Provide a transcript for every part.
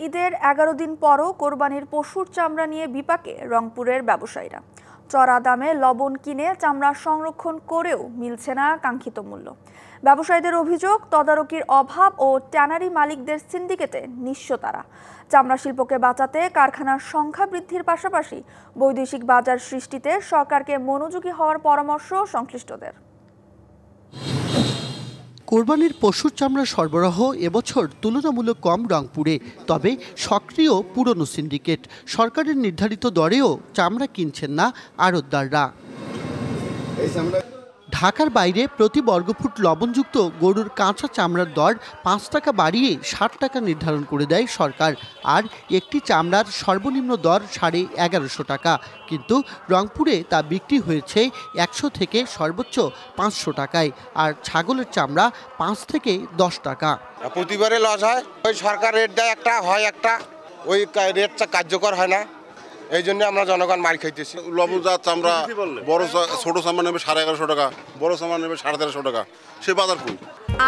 ঈদের 11 দিন পরও কোরবানির পশুর চামড়া নিয়ে বিপাকে রংপুরের ব্যবসায়ীরা। চড়া দামে লবণ কিনে চামড়া সংরক্ষণ করেও মিলছে না কাঙ্ক্ষিত মূল্য। ব্যবসায়ীদের অভিযোগ, তদারকির অভাব ও ট্যানারি মালিকদের সিন্ডিকেটে নিঃস্ব তারা। চামড়া শিল্পকে বাঁচাতে কারখানার সংখ্যা বৃদ্ধির পাশাপাশি বৈদেশিক বাজার সৃষ্টিতে সরকারকে মনোযোগী হওয়ার পরামর্শ সংশ্লিষ্টদের। কোরবানির পশুর চামড়া সরবরাহ এবছর তুলনামূলক কম রংপুরে, তবে সক্রিয় পুরনো সিন্ডিকেট। সরকারের নির্ধারিত দরেও চামড়া কিনছেন না আড়তদাররা। ঢাকার বাইরে প্রতি বর্গফুট লবণযুক্ত গরুর কাঁচা চামড়ার দর 5 টাকা বাড়িয়ে 60 টাকা নির্ধারণ করে দেয় সরকার। আর একটি চামড়ার সর্বনিম্ন দর 1150 টাকা, কিন্তু রংপুরে তা বিক্রি হয়েছে 100 থেকে সর্বোচ্চ 500 টাকায়। আর ছাগলের চামড়া 5 থেকে 10 টাকা। প্রতিবারে লস হয়, ওই সরকার রেট দেয় একটা, হয় একটা, ওই রেটটা কার্যকর হয় না, এই জন্য আমরা জনগণ মার খাইতেছি। লবণজাত চামড়া বড় ছোট চামড়া নেবে 1150 টাকা, বড় চামড়া নেবে 1350 টাকা, সে বাজার কই?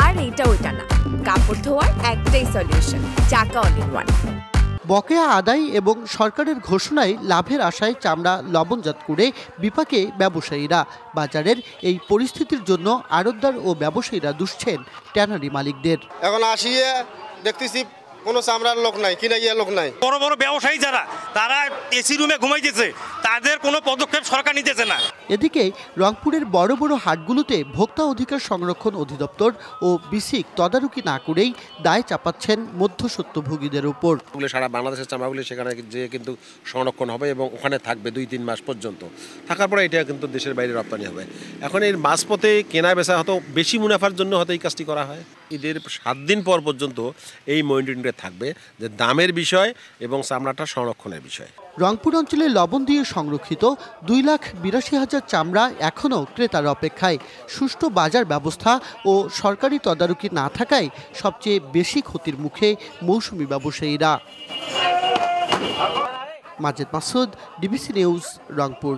আর এটা ওইটা না, কাপড় ধোয়ার একটাই সলিউশন, চাকা অল ইন ওয়ান। বকেয়া আদায় এবং সরকারের ঘোষণায় লাভের আশায় চামড়া লবণজাত করে বিপাকে ব্যবসায়ীরা। বাজারের এই পরিস্থিতির জন্য আড়তদার ও ব্যবসায়ীরা দুষছেন ট্যানারি মালিকদের। এখন আসিয়ে দেখতেছি কোনো চামড়ার লোক নাই, কিনা গিয়ে লোক নাই। বড় বড় ব্যবসায়ী তারা এসি রুমে ঘুমাইতেছে, তাদের কোনো পদক্ষেপ সরকার নিতেছে না। এদিকে রংপুরের বড় বড় হাটগুলোতে ভোক্তা অধিকার সংরক্ষণ অধিদপ্তর ও বিসিক তদারকি না করেই দায় চাপাচ্ছেন মধ্যস্বত্বভোগীদের উপর। সারা বাংলাদেশের চামড়াগুলি সেখানে যে কিন্তু সংরক্ষণ হবে এবং ওখানে থাকবে 2-3 মাস পর্যন্ত, থাকার পরে এটা কিন্তু দেশের বাইরে রপ্তানি হবে। এখন এই মাঝপথে কেনা বেচা হয়তো বেশি মুনাফার জন্য হয়তো এই কাজটি করা হয়। ঈদের 7 দিন পর পর্যন্ত এই মনিটরিংটা থাকবে, যে দামের বিষয় এবং চামড়াটা সংরক্ষণের বিষয়। রংপুর অঞ্চলে লবণ দিয়ে সংরক্ষিত 2,82,000 চামড়া এখনও ক্রেতার অপেক্ষায়। সুষ্ঠু বাজার ব্যবস্থা ও সরকারি তদারকি না থাকায় সবচেয়ে বেশি ক্ষতির মুখে মৌসুমি ব্যবসায়ীরা। Majed Masud, DBC news, Rangpur.